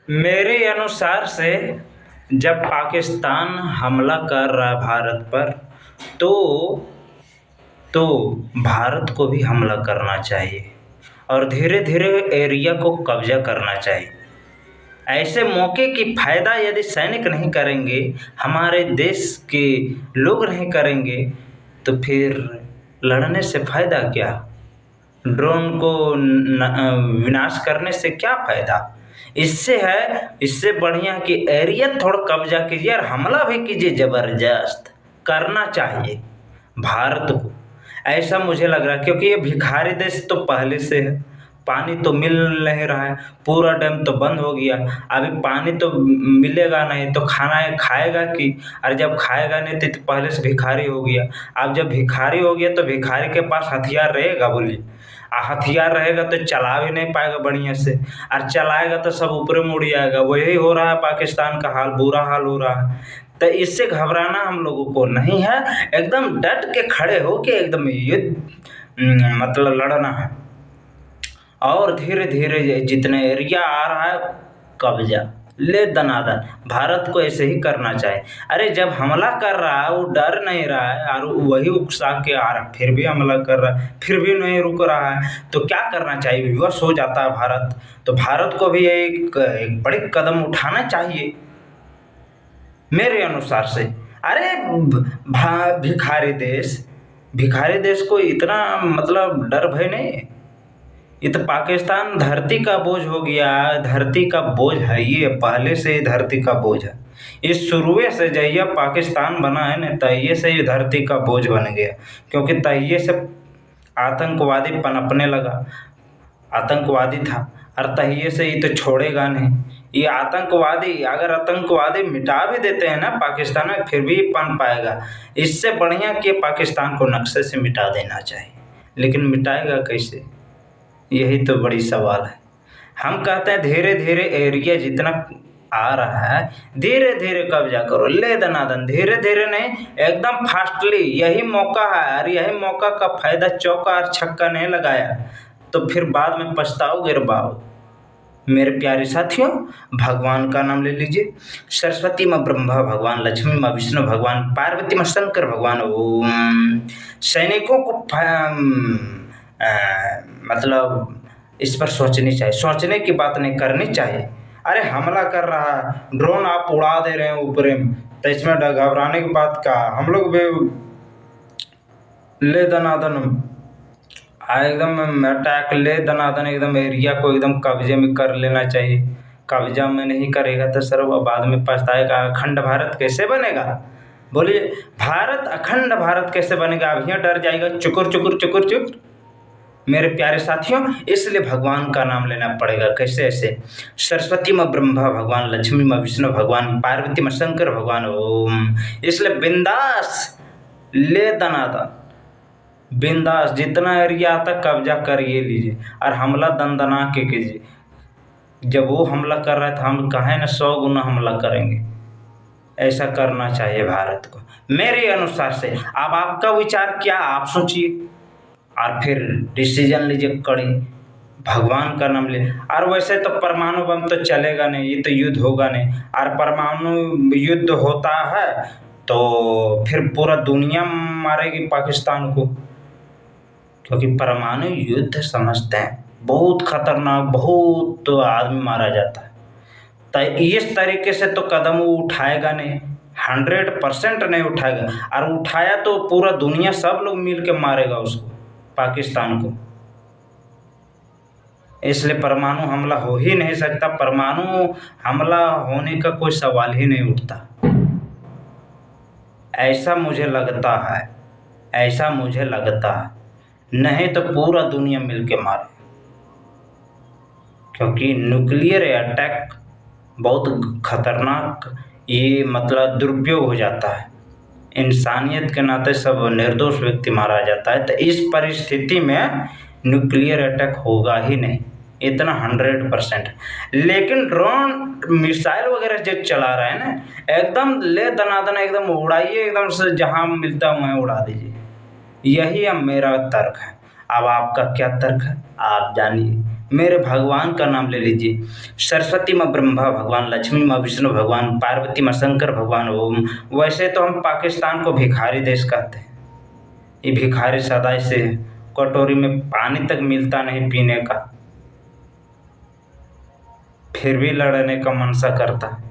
मेरे अनुसार से जब पाकिस्तान हमला कर रहा है भारत पर, तो तो भारत को भी हमला करना चाहिए और धीरे धीरे एरिया को कब्जा करना चाहिए। ऐसे मौके की फ़ायदा यदि सैनिक नहीं करेंगे, हमारे देश के लोग नहीं करेंगे, तो फिर लड़ने से फ़ायदा क्या? ड्रोन को विनाश करने से क्या फ़ायदा? इससे बढ़िया कि एरिया थोड़ा कब्जा कीजिए और हमला भी कीजिए, ज़बरदस्त करना चाहिए भारत को। ऐसा मुझे लग रहा है, क्योंकि ये भिखारी देश तो पहले से है। पानी तो मिल नहीं रहा है, पूरा डैम तो बंद हो गया। अभी पानी तो मिलेगा नहीं तो खाना खाएगा कि? और जब खाएगा नहीं तो पहले से भिखारी हो गया। अब जब भिखारी हो गया तो भिखारी के पास हथियार रहेगा, बोलिए? हथियार रहेगा तो चला भी नहीं पाएगा बढ़िया से, और चलाएगा तो सब ऊपरे मुड़ जाएगा। वही हो रहा है, पाकिस्तान का हाल, बुरा हाल हो रहा है। तो इससे घबराना हम लोगों को नहीं है, एकदम डट के खड़े हो के एकदम युद्ध मतलब लड़ना है। और धीरे धीरे जितने एरिया आ रहा है, कब्जा ले दनादन। भारत को ऐसे ही करना चाहिए। अरे जब हमला कर रहा है, वो डर नहीं रहा है और वही उकसा के आ रहा है, फिर भी हमला कर रहा है, फिर भी नहीं रुक रहा है, तो क्या करना चाहिए? विवश हो जाता है भारत। तो भारत को भी एक बड़ी कदम उठाना चाहिए मेरे अनुसार से। अरे भिखारी देश को इतना मतलब डर भय नहीं है। ये तो पाकिस्तान धरती का बोझ हो गया, धरती का बोझ है, ये पहले से ही धरती का बोझ है। इस शुरुए से जहिया पाकिस्तान बना है न, तहिए से ही धरती का बोझ बन गया, क्योंकि तहिए से आतंकवादी पनपने लगा। आतंकवादी था और तहिए से ही तो छोड़ेगा नहीं। ये आतंकवादी, अगर आतंकवादी मिटा भी देते हैं ना पाकिस्तान में, फिर भी पन पाएगा। इससे बढ़िया कि पाकिस्तान को नक्शे से मिटा देना चाहिए, लेकिन मिटाएगा कैसे? यही तो बड़ी सवाल है। हम कहते हैं धीरे धीरे एरिया जितना आ रहा है, धीरे धीरे कब्जा करो, ले दनादन, धीरे धीरे नहीं, एकदम फास्टली। यही मौका है, और यही मौका का फायदा चौका और छक्का नहीं लगाया तो फिर बाद में पछताओगे रे बाबू। मेरे प्यारे साथियों, भगवान का नाम ले लीजिए। सरस्वती माँ ब्रह्मा भगवान, लक्ष्मी माँ विष्णु भगवान, पार्वती माँ शंकर भगवान। ओम। सैनिकों को मतलब इस पर सोचनी चाहिए, सोचने की बात नहीं करनी चाहिए। अरे हमला कर रहा है, ड्रोन आप उड़ा दे रहे हैं ऊपर में, तो इसमें घबराने की बात का? हम लोग भी ले दनादन एकदम अटैक, ले दनादन एकदम एरिया को एकदम कब्जे में कर लेना चाहिए। कब्जा में नहीं करेगा तो सर वो बाद में पछताएगा। अखंड भारत कैसे बनेगा? बोलिए, भारत, अखंड भारत कैसे बनेगा? अब यहाँ डर जाएगा, चुकुर चुकुर चुकुर चुक। मेरे प्यारे साथियों, इसलिए भगवान का नाम लेना पड़ेगा। कैसे? ऐसे सरस्वती माँ ब्रह्मा भगवान, लक्ष्मी माँ विष्णु भगवान, पार्वती माँ शंकर भगवान। ओम। इसलिए बिंदास ले दनादन, बिंदास जितना एरिया आता कब्जा करिए लीजिए और हमला दंदना के कीजिए। जब वो हमला कर रहा है तो हम कहें ना 100 गुना हमला करेंगे। ऐसा करना चाहिए भारत को मेरे अनुसार से। अब आपका विचार क्या, आप सोचिए और फिर डिसीजन लीजिए कड़ी। भगवान का नाम ले। और वैसे तो परमाणु बम तो चलेगा नहीं, ये तो युद्ध होगा नहीं। और परमाणु युद्ध होता है तो फिर पूरा दुनिया मारेगी पाकिस्तान को, क्योंकि परमाणु युद्ध समझते हैं बहुत खतरनाक, बहुत आदमी मारा जाता है। तो इस तरीके से तो कदम वो उठाएगा नहीं, 100% नहीं उठाएगा। और उठाया तो पूरा दुनिया सब लोग मिल के मारेगा उसको, पाकिस्तान को। इसलिए परमाणु हमला हो ही नहीं सकता, परमाणु हमला होने का कोई सवाल ही नहीं उठता। ऐसा मुझे लगता है, ऐसा मुझे लगता है। नहीं तो पूरा दुनिया मिल के मारे, क्योंकि न्यूक्लियर अटैक बहुत खतरनाक, ये मतलब दुरुपयोग हो जाता है। इंसानियत के नाते सब निर्दोष व्यक्ति मारा जाता है। तो इस परिस्थिति में न्यूक्लियर अटैक होगा ही नहीं, इतना 100%। लेकिन ड्रोन मिसाइल वगैरह जो चला रहा है ना, एकदम ले दनादन एकदम उड़ाइए, एकदम से जहाँ मिलता है वहीं उड़ा दीजिए। यही अब मेरा तर्क है। अब आपका क्या तर्क है आप जानिए। मेरे भगवान का नाम ले लीजिए, सरस्वती माँ ब्रह्मा भगवान, लक्ष्मी माँ विष्णु भगवान, पार्वती माँ शंकर भगवान। ओम। वैसे तो हम पाकिस्तान को भिखारी देश कहते हैं। ये भिखारी सदाई से है, कटोरी में पानी तक मिलता नहीं पीने का, फिर भी लड़ने का मनसा करता है।